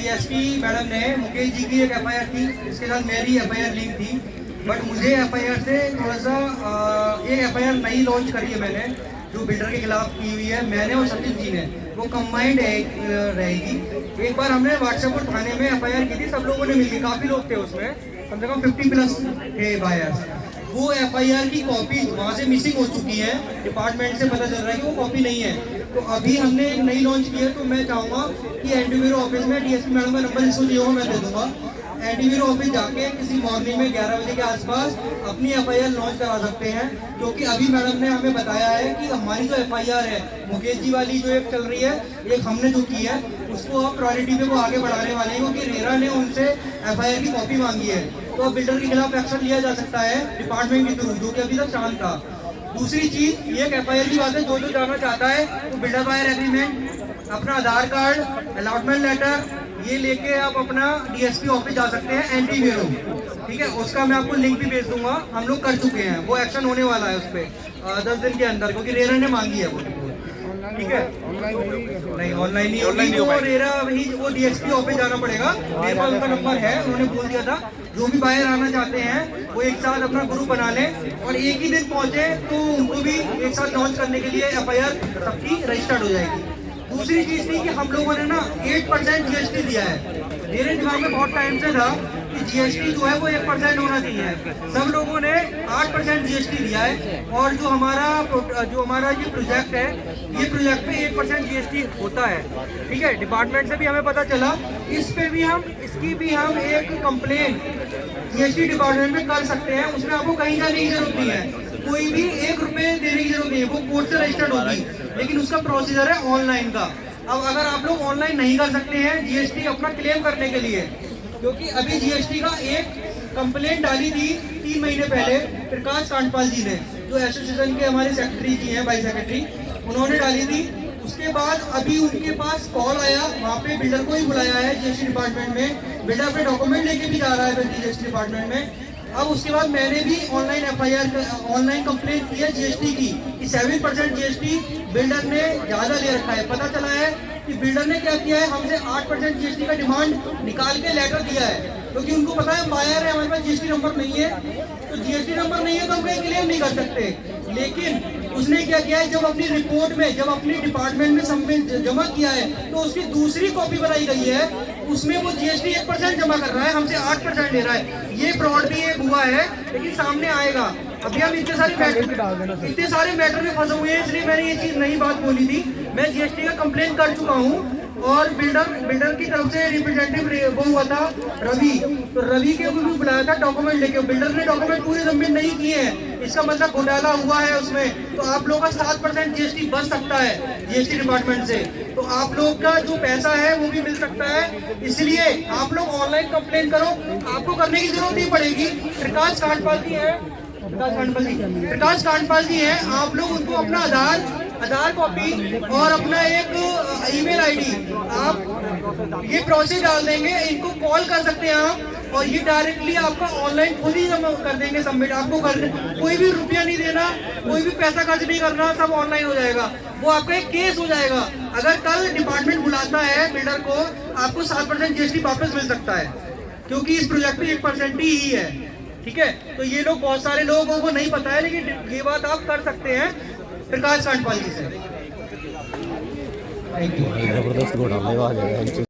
DSP madam ने मुकेश जी की एक एफआईआर थी, इसके साथ मेरी एफआईआर लिंक थी, बट मुझे एफआईआर से थोड़ा सा एक एफआईआर नई लॉन्च करी है मैंने, जो बिल्डर के खिलाफ की हुई है मैंने और सतीश जी ने, वो कंबाइंड रहेगी। एक बार हमने व्हाट्सएप और थाने में एफआईआर की थी, सब लोगों ने मिलकर, काफ़ी लोग थे उसमें, कम से कम 50+ थे बायर्स। वो एफआईआर की कॉपी वहाँ से मिसिंग हो चुकी है, डिपार्टमेंट से पता चल रहा है कि वो कॉपी नहीं है। तो अभी हमने एक नई लॉन्च की है, तो मैं चाहूँगा कि एनटी ब्यूरो ऑफिस में डीएसपी मैडम का नंबर इसको दिया मैं दे दूँगा, एनटी ब्यूरो ऑफिस जाके किसी मॉर्निंग में 11 बजे के आसपास अपनी एफआईआर लॉन्च करा सकते हैं। क्योंकि अभी मैडम ने हमें बताया है कि हमारी जो एफआईआर है मुकेश जी वाली जो एक चल रही है, एक हमने जो की है उसको अब प्रायोरिटी पे वो आगे बढ़ाने वाले हैं, क्योंकि रेरा ने उनसे एफआईआर की कॉपी मांगी है। तो अब बिल्डर के खिलाफ एक्शन लिया जा सकता है डिपार्टमेंट के थ्रू, जो कि अभी तक शांत था। दूसरी चीज ये एक एफआईआर की बात है, जो जाना चाहता है तो बिल्डर बायर एग्रीमेंट, अपना आधार कार्ड, अलॉटमेंट लेटर, ये लेके आप अपना डीएसपी ऑफिस जा सकते हैं एनटी ब्यूरो, ठीक है। उसका मैं आपको लिंक भी भेज दूंगा, हम लोग कर चुके हैं, वो एक्शन होने वाला है उस पर 10 दिन के अंदर, क्योंकि रेरा ने मांगी है वो, ठीक है। नहीं ऑनलाइन नहीं, वो रेरा वही वो डीएसपी ऑफिस जाना पड़ेगा, मेरे पास उनका नंबर है, उन्होंने बोल दिया था जो भी बायर आना चाहते हैं वो एक साथ अपना ग्रुप बना लें और एक ही दिन पहुंचे तो उनको भी एक साथ लॉन्च करने के लिए एफआईआर सबकी रजिस्टर्ड हो जाएगी। दूसरी चीज थी कि हम लोगों ने ना 8% जीएसटी दिया है, मेरे दिमाग में बहुत टाइम से था कि जीएसटी जो है वो 1% होना चाहिए, सब लोगों ने 8% जीएसटी दिया है। और जो हमारा ये प्रोजेक्ट है, ये प्रोजेक्ट पे 1% जीएसटी होता है, ठीक है। डिपार्टमेंट से भी हमें पता चला, इसकी भी हम एक कंप्लेन जीएसटी डिपार्टमेंट में कर सकते हैं, उसमें आपको कहीं जाने की जरूरत नहीं है, कोई भी 1 रुपये देने की जरूरत नहीं है, वो कोर्ट से रजिस्टर्ड होगी, लेकिन उसका प्रोसीजर है ऑनलाइन का। अब अगर आप लोग ऑनलाइन नहीं कर सकते हैं जीएसटी अपना क्लेम करने के लिए, क्योंकि अभी जीएसटी का एक कंप्लेंट डाली थी 3 महीने पहले प्रकाश कांडपाल जी ने, जो एसोसिएशन के हमारे सेक्रेटरी जी हैं, वाइस सेक्रेटरी, उन्होंने डाली थी। उसके बाद अभी उनके पास कॉल आया, वहाँ पे बिल्डर को ही बुलाया है जीएसटी डिपार्टमेंट में, बिल्डर अपने डॉक्यूमेंट लेके भी जा रहा है जीएसटी डिपार्टमेंट में। अब उसके बाद मैंने भी ऑनलाइन ऑनलाइन कंप्लेंट की है जीएसटी की कि 7% जीएसटी बिल्डर ने ज़्यादा ले रखा है। पता चला है कि बिल्डर ने क्या किया है, हमसे 8% जीएसटी का डिमांड निकाल के लेटर दिया है, क्योंकि उनको पता है बायर है, हमारे पास जीएसटी नंबर नहीं है, तो जीएसटी नंबर नहीं है तो हम कहीं क्लेम नहीं कर सकते। लेकिन उसने क्या किया है, जब अपनी रिपोर्ट में, जब अपनी डिपार्टमेंट में सबमिट जमा किया है, तो उसकी दूसरी कॉपी बनाई गई है, उसमें वो जीएसटी 1% जमा कर रहा है, हमसे 8% ले रहा है। ये फ्रॉड भी एक हुआ है, लेकिन सामने आएगा। अभी हम इतने सारे मैटर में फंसे हुए हैं, इसलिए मैंने ये चीज नई बात बोली थी। मैं जीएसटी का कंप्लेंट कर चुका हूँ, और बिल्डर की तरफ से रिप्रेजेंटेटिव वो हुआ था रवि, तो रवि के भी बुलाया था डॉक्यूमेंट लेके, बिल्डर ने डॉक्यूमेंट पूरे सबमिट नहीं किए हैं, इसका मतलब घोटाला हुआ है उसमें। तो आप लोगों का 7% जीएसटी बच सकता है जीएसटी डिपार्टमेंट से, तो आप लोग का जो पैसा है वो भी मिल सकता है। इसलिए आप लोग ऑनलाइन कंप्लेन करो, आपको करने की जरूरत नहीं पड़ेगी। प्रकाश कांडपाल जी हैं, आप लोग उनको अपना आधार कॉपी और अपना एक ईमेल आईडी आप ये प्रोसेस डाल देंगे, इनको कॉल कर सकते हैं आप, और ये डायरेक्टली आपका ऑनलाइन खुद ही जमा कर देंगे सबमिट। आपको कोई भी रुपया नहीं देना, कोई भी पैसा खर्च नहीं करना, सब ऑनलाइन हो जाएगा। वो आपका एक केस हो जाएगा। अगर कल डिपार्टमेंट बुलाता है बिल्डर को, आपको 7% जीएसटी वापस मिल सकता है, क्योंकि इस प्रोजेक्ट में 1% ही है, ठीक है। तो ये लोग, बहुत सारे लोगों को नहीं पता है, लेकिन ये बात आप कर सकते हैं प्रकाश कांडपाल जी से। Thank you.